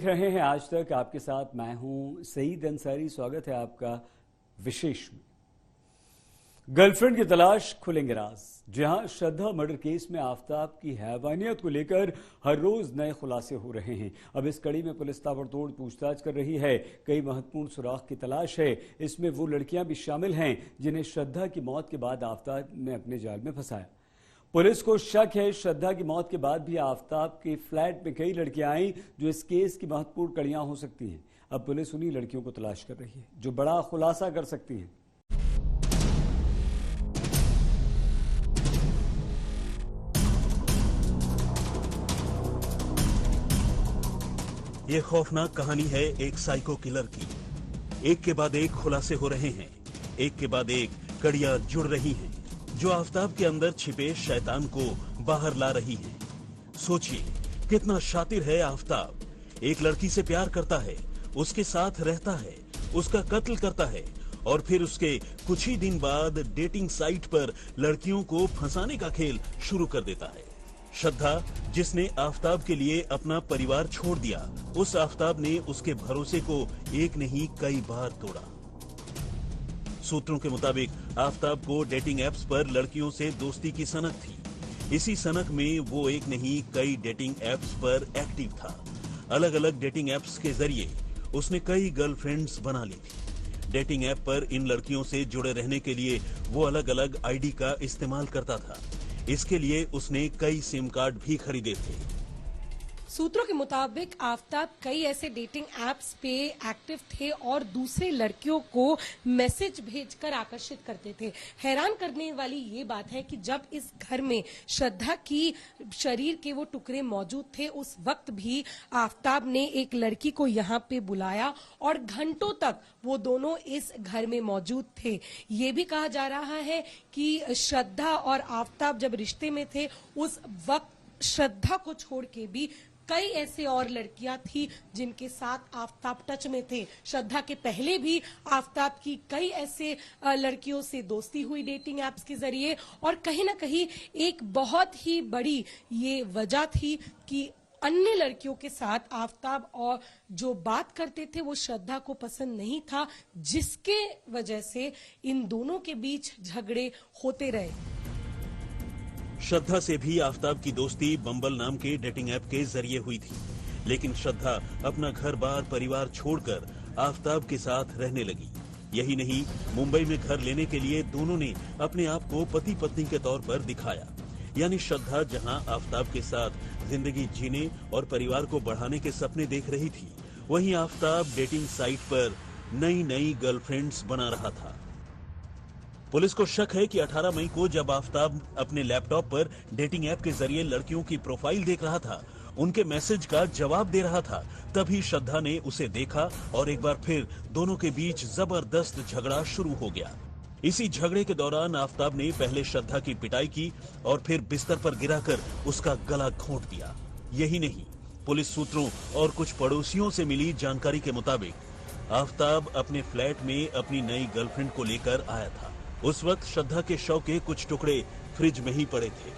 रहे हैं आज तक आपके साथ मैं हूं सईद अंसारी। स्वागत है आपका विशेष में। गर्लफ्रेंड की तलाश, खुलेंगे राज। जहां श्रद्धा मर्डर केस में आफताब की हैवानियत को लेकर हर रोज नए खुलासे हो रहे हैं। अब इस कड़ी में पुलिस ताबड़तोड़ पूछताछ कर रही है। कई महत्वपूर्ण सुराग की तलाश है। इसमें वो लड़कियां भी शामिल हैं जिन्हें श्रद्धा की मौत के बाद आफताब ने अपने जाल में फंसाया। पुलिस को शक है श्रद्धा की मौत के बाद भी आफताब के फ्लैट में कई लड़कियां आई जो इस केस की महत्वपूर्ण कड़ियां हो सकती हैं। अब पुलिस उन्हीं लड़कियों को तलाश कर रही है जो बड़ा खुलासा कर सकती हैं। ये खौफनाक कहानी है एक साइको किलर की। एक के बाद एक खुलासे हो रहे हैं, एक के बाद एक कड़ियां जुड़ रही हैं जो आफताब के अंदर छिपे शैतान को बाहर ला रही हैं। सोचिए कितना शातिर है आफताब। एक लड़की से प्यार करता है, उसके साथ रहता है, उसका कत्ल करता है और फिर उसके कुछ ही दिन बाद डेटिंग साइट पर लड़कियों को फंसाने का खेल शुरू कर देता है। श्रद्धा, जिसने आफताब के लिए अपना परिवार छोड़ दिया, उस आफताब ने उसके भरोसे को एक नहीं कई बार तोड़ा। सूत्रों के मुताबिक आफताब को डेटिंग एप्स पर लड़कियों से दोस्ती की सनक थी। इसी सनक में वो एक नहीं कई डेटिंग एप्स पर एक्टिव था। अलग अलग डेटिंग एप्स के जरिए उसने कई गर्लफ्रेंड्स बना ली थी। डेटिंग ऐप पर इन लड़कियों से जुड़े रहने के लिए वो अलग अलग आईडी का इस्तेमाल करता था। इसके लिए उसने कई सिम कार्ड भी खरीदे थे। सूत्रों के मुताबिक आफताब कई ऐसे डेटिंग एप्स पे एक्टिव थे और दूसरे लड़कियों को मैसेज भेजकर आकर्षित करते थे। हैरान करने वाली ये बात है कि जब इस घर में श्रद्धा की शरीर के वो टुकड़े मौजूद थे, उस वक्त भी आफताब ने एक लड़की को यहाँ पे बुलाया और घंटों तक वो दोनों इस घर में मौजूद थे। ये भी कहा जा रहा है कि श्रद्धा और आफताब जब रिश्ते में थे, उस वक्त श्रद्धा को छोड़ के भी कई ऐसे और लड़कियां थी जिनके साथ आफताब टच में थे। श्रद्धा के पहले भी आफताब की कई ऐसे लड़कियों से दोस्ती हुई डेटिंग एप्स के जरिए और कहीं ना कहीं एक बहुत ही बड़ी ये वजह थी कि अन्य लड़कियों के साथ आफताब और जो बात करते थे वो श्रद्धा को पसंद नहीं था, जिसके वजह से इन दोनों के बीच झगड़े होते रहे। श्रद्धा से भी आफताब की दोस्ती बम्बल नाम के डेटिंग ऐप के जरिए हुई थी, लेकिन श्रद्धा अपना घर बार परिवार छोड़कर आफताब के साथ रहने लगी। यही नहीं, मुंबई में घर लेने के लिए दोनों ने अपने आप को पति पत्नी के तौर पर दिखाया। यानी श्रद्धा जहां आफताब के साथ जिंदगी जीने और परिवार को बढ़ाने के सपने देख रही थी, वहीं आफताब डेटिंग साइट पर नई नई गर्लफ्रेंड्स बना रहा था। पुलिस को शक है कि 18 मई को जब आफताब अपने लैपटॉप पर डेटिंग ऐप के जरिए लड़कियों की प्रोफाइल देख रहा था, उनके मैसेज का जवाब दे रहा था, तभी श्रद्धा ने उसे देखा और एक बार फिर दोनों के बीच जबरदस्त झगड़ा शुरू हो गया। इसी झगड़े के दौरान आफताब ने पहले श्रद्धा की पिटाई की और फिर बिस्तर पर गिराकर उसका गला घोंट दिया। यही नहीं, पुलिस सूत्रों और कुछ पड़ोसियों से मिली जानकारी के मुताबिक आफताब अपने फ्लैट में अपनी नई गर्लफ्रेंड को लेकर आया था। उस वक्त श्रद्धा के शव के कुछ टुकड़े फ्रिज में ही पड़े थे।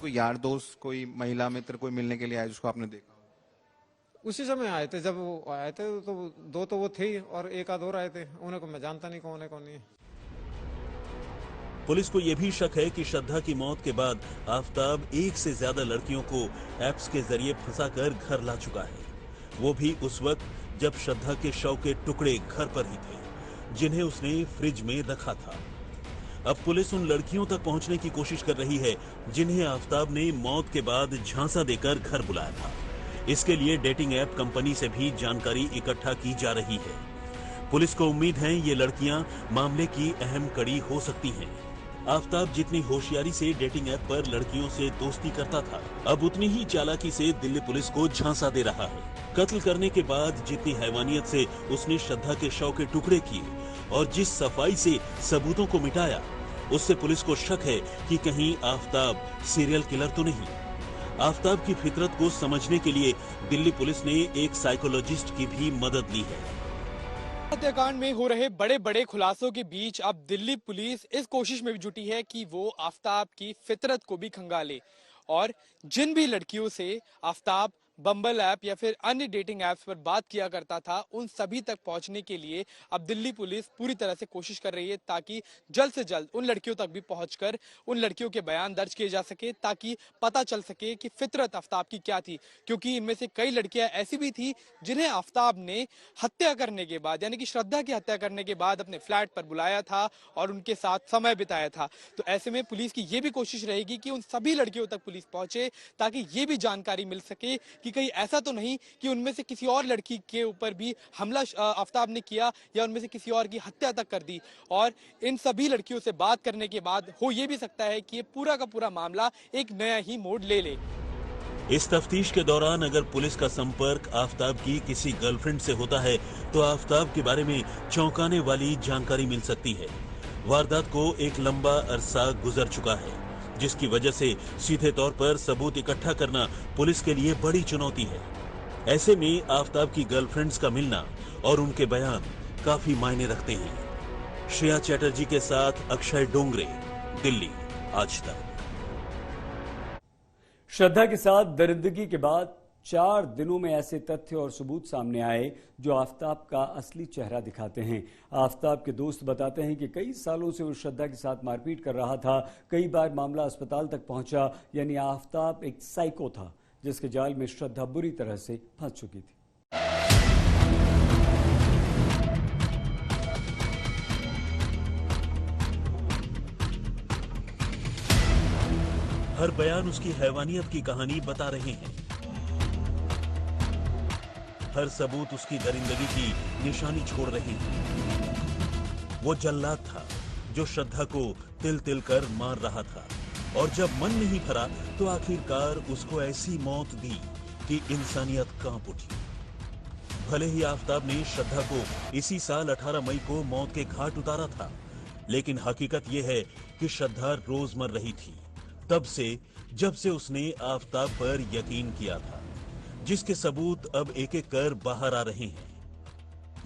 कोई यार दोस्त, कोई महिला मित्र, कोई मिलने के लिए आया जिसको आपने देखा? उसी समय आए थे। जब वो आए थे तो दो तो वो थे और एक आध और आए थे। उन्हें को मैं जानता नहीं कौन है कौन नहीं। पुलिस को यह भी शक है कि श्रद्धा की मौत के बाद आफताब एक से ज्यादा लड़कियों को एप्स के जरिए फंसाकर घर ला चुका है। वो भी उस वक्त जब श्रद्धा के शव के टुकड़े घर पर ही थे, जिन्हें उसने फ्रिज में रखा था। अब पुलिस उन लड़कियों तक पहुंचने की कोशिश कर रही है जिन्हें आफताब ने मौत के बाद झांसा देकर घर बुलाया था। इसके लिए डेटिंग ऐप कंपनी से भी जानकारी इकट्ठा की जा रही है। पुलिस को उम्मीद है ये लड़कियां मामले की अहम कड़ी हो सकती हैं। आफताब जितनी होशियारी से डेटिंग ऐप पर लड़कियों से दोस्ती करता था, अब उतनी ही चालाकी से दिल्ली पुलिस को झांसा दे रहा है। कत्ल करने के बाद जितनी हैवानियत से उसने श्रद्धा के शव के टुकड़े किए और जिस सफाई से सबूतों को मिटाया, उससे पुलिस को शक है कि कहीं आफताब सीरियल किलर तो नहीं। आफताब की फितरत को समझने के लिए दिल्ली पुलिस ने एक साइकोलॉजिस्ट की भी मदद ली है। हत्याकांड में हो रहे बड़े बड़े खुलासों के बीच अब दिल्ली पुलिस इस कोशिश में भी जुटी है कि वो आफताब की फितरत को भी खंगाले और जिन भी लड़कियों से आफताब बम्बल ऐप या फिर अन्य डेटिंग ऐप्स पर बात किया करता था, उन सभी तक पहुंचने के लिए अब दिल्ली पुलिस पूरी तरह से कोशिश कर रही है ताकि जल्द से जल्द उन लड़कियों तक भी पहुंचकर उन लड़कियों के बयान दर्ज किए जा सके, ताकि पता चल सके कि फितरत आफ्ताब की क्या थी। क्योंकि इनमें से कई लड़कियां ऐसी भी थी जिन्हें आफ्ताब ने हत्या करने के बाद, यानी कि श्रद्धा की हत्या करने के बाद अपने फ्लैट पर बुलाया था और उनके साथ समय बिताया था। तो ऐसे में पुलिस की ये भी कोशिश रहेगी कि उन सभी लड़कियों तक पुलिस पहुंचे, ताकि ये भी जानकारी मिल सके कि कहीं ऐसा तो नहीं कि उनमें से किसी और लड़की के ऊपर भी हमला आफ्ताब ने किया या उनमें से किसी और की हत्या तक कर दी। और इन सभी लड़कियों से बात करने के बाद हो ये भी सकता है कि ये पूरा का पूरा मामला एक नया ही मोड़ ले ले। इस तफ्तीश के दौरान अगर पुलिस का संपर्क आफ्ताब की किसी गर्लफ्रेंड से होता है तो आफ्ताब के बारे में चौंकाने वाली जानकारी मिल सकती है। वारदात को एक लंबा अरसा गुजर चुका है, जिसकी वजह से सीधे तौर पर सबूत इकट्ठा करना पुलिस के लिए बड़ी चुनौती है। ऐसे में आफ्ताब की गर्लफ्रेंड्स का मिलना और उनके बयान काफी मायने रखते हैं। श्रेया चैटर्जी के साथ अक्षय डोंगरे, दिल्ली, आज तक। श्रद्धा के साथ दरिंदगी के बाद 4 दिनों में ऐसे तथ्य और सबूत सामने आए जो आफ्ताब का असली चेहरा दिखाते हैं। आफ्ताब के दोस्त बताते हैं कि कई सालों से वो श्रद्धा के साथ मारपीट कर रहा था। कई बार मामला अस्पताल तक पहुंचा, यानी आफ्ताब एक साइको था जिसके जाल में श्रद्धा बुरी तरह से फंस चुकी थी। हर बयान उसकी हैवानियत की कहानी बता रहे हैं। हर सबूत उसकी दरिंदगी की निशानी छोड़ रहे हैं। वो जल्लाद था जो श्रद्धा को तिल तिल कर मार रहा था, और जब मन नहीं भरा तो आखिरकार उसको ऐसी मौत दी कि इंसानियत कांप उठी। भले ही आफ्ताब ने श्रद्धा को इसी साल 18 मई को मौत के घाट उतारा था, लेकिन हकीकत यह है कि श्रद्धा रोज मर रही थी तब से जब से उसने आफ्ताब पर यकीन किया था, जिसके सबूत अब एक एक कर बाहर आ रहे हैं।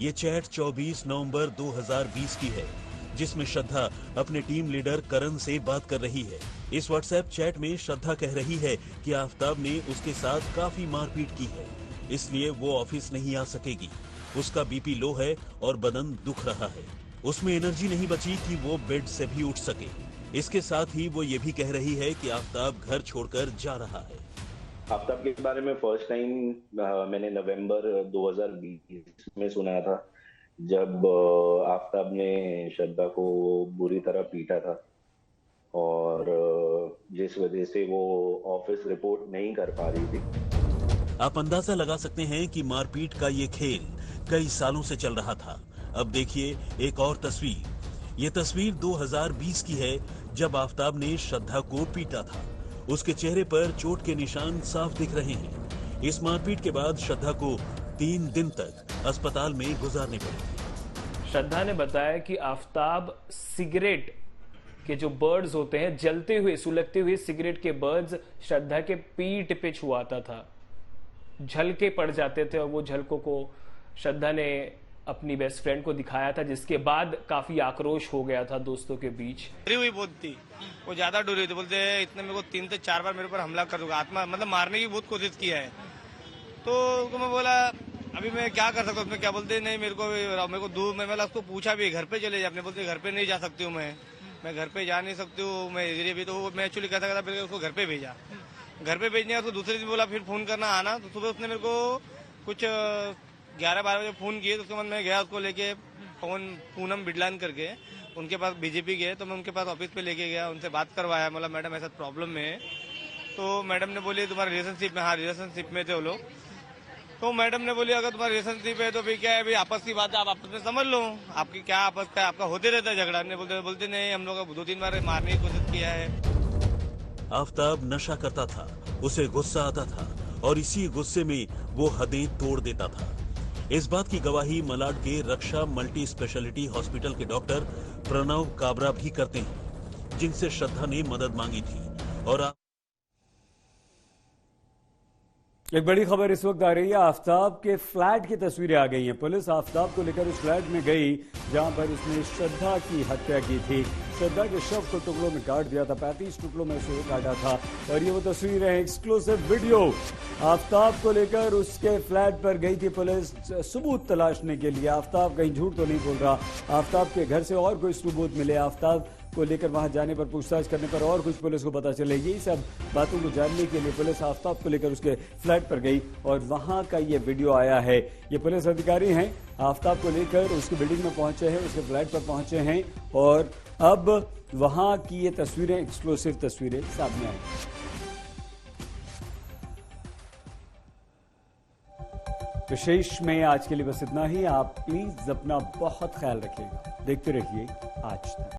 ये चैट 24 नवंबर 2020 की है, जिसमें श्रद्धा अपने टीम लीडर करण से बात कर रही है। इस व्हाट्सएप चैट में श्रद्धा कह रही है कि आफ्ताब ने उसके साथ काफी मारपीट की है, इसलिए वो ऑफिस नहीं आ सकेगी। उसका बीपी लो है और बदन दुख रहा है। उसमें एनर्जी नहीं बची कि वो बेड से भी उठ सके। इसके साथ ही वो ये भी कह रही है कि आफ्ताब घर छोड़कर जा रहा है। आफ्ताब के बारे में फर्स्ट टाइम मैंने नवंबर 2020 में सुना था, जब आफ्ताब ने श्रद्धा को बुरी तरह पीटा था और जिस वजह से वो ऑफिस रिपोर्ट नहीं कर पा रही थी। आप अंदाजा लगा सकते हैं कि मारपीट का ये खेल कई सालों से चल रहा था। अब देखिए एक और तस्वीर। ये तस्वीर 2020 की है, जब आफ्ताब ने श्रद्धा को पीटा था। उसके चेहरे पर चोट के निशान साफ दिख रहे हैं। इस मारपीट के बाद श्रद्धा को 3 दिन तक अस्पताल में गुजारने पड़े। श्रद्धा ने बताया कि आफ्ताब सिगरेट के जो बर्ड्स होते हैं, जलते हुए सुलगते हुए सिगरेट के बर्ड्स श्रद्धा के पीठ पे छुआता था, झलके पड़ जाते थे और वो झलकों को श्रद्धा ने अपनी बेस्ट फ्रेंड को दिखाया था, जिसके बाद काफी आक्रोश हो गया था दोस्तों के बीच। डरी हुई बहुत थी, वो ज्यादा डरी थी। बोलते इतने मेरे को 3 से 4 बार मेरे ऊपर हमला कर दूंगा, आत्मा मतलब मारने की बहुत कोशिश किया है। तो मैं बोला अभी मैं क्या कर सकता हूँ। उसमें क्या बोलते नहीं मेरे को दूर में, मतलब उसको पूछा भी घर पे चले जा, अपने बोलते घर पे नहीं जा सकती हूँ मैं घर पे जा नहीं सकती हूँ मैं इधर भी। तो मैं एक्चुअली कहता था फिर उसको घर पे भेजा। घर पे भेजने उसको दूसरे दिन बोला फिर फोन करना आना। तो सुबह उसने मेरे को कुछ 11-12 बजे फोन किए। तो उसके बाद मैं गया उसको लेके पूनम बिडलान करके उनके पास बीजेपी गए। तो मैं उनके पास ऑफिस पे लेके गया, उनसे बात करवाया। मतलब मैडम ऐसा प्रॉब्लम में है। तो मैडम ने बोली तुम्हारे रिलेशनशिप में, हाँ रिलेशनशिप में थे वो लोग। तो मैडम ने बोली अगर तुम्हारा रिलेशनशिप है तो फिर क्या है भाई, आपस की बात है, आप आपस में समझ लो, आपकी क्या आपस का आपका होते रहता है झगड़ा। बोलते नहीं, हम लोग 2-3 बार मारने की कोशिश किया है। आफ्ताब नशा करता था, उसे गुस्सा आता था और इसी गुस्से में वो हदें तोड़ देता था। इस बात की गवाही मलाड के रक्षा मल्टी स्पेशलिटी हॉस्पिटल के डॉक्टर प्रणव काबरा भी करते हैं, जिनसे श्रद्धा ने मदद मांगी थी। और एक बड़ी खबर इस वक्त आ रही है। आफ्ताब के फ्लैट की तस्वीरें आ गई हैं। पुलिस आफ्ताब को लेकर उस फ्लैट में गई जहां पर उसने श्रद्धा की हत्या की थी। श्रद्धा के शव को टुकड़ों में काट दिया था, 35 टुकड़ों में से काटा था। और ये वो तस्वीरें हैं, एक्सक्लूसिव वीडियो। आफ्ताब को लेकर उसके फ्लैट पर गई थी पुलिस सबूत तलाशने के लिए। आफ्ताब कहीं झूठ तो नहीं बोल रहा। आफ्ताब के घर से और कोई सबूत मिले, आफ्ताब को लेकर वहां जाने पर, पूछताछ करने पर और कुछ पुलिस को पता चले। यही सब बातों को जानने के लिए पुलिस आफ्ताब को लेकर उसके फ्लैट पर गई और वहां का ये वीडियो आया है। ये पुलिस अधिकारी हैं, आफ्ताब को लेकर उसकी बिल्डिंग में पहुंचे हैं, उसके फ्लैट पर पहुंचे हैं और अब वहां की ये तस्वीरें, एक्सक्लूसिव तस्वीरें सामने आई। विशेष में आज के लिए बस इतना ही। आप प्लीज अपना बहुत ख्याल रखिएगा। देखते रहिए आज तक।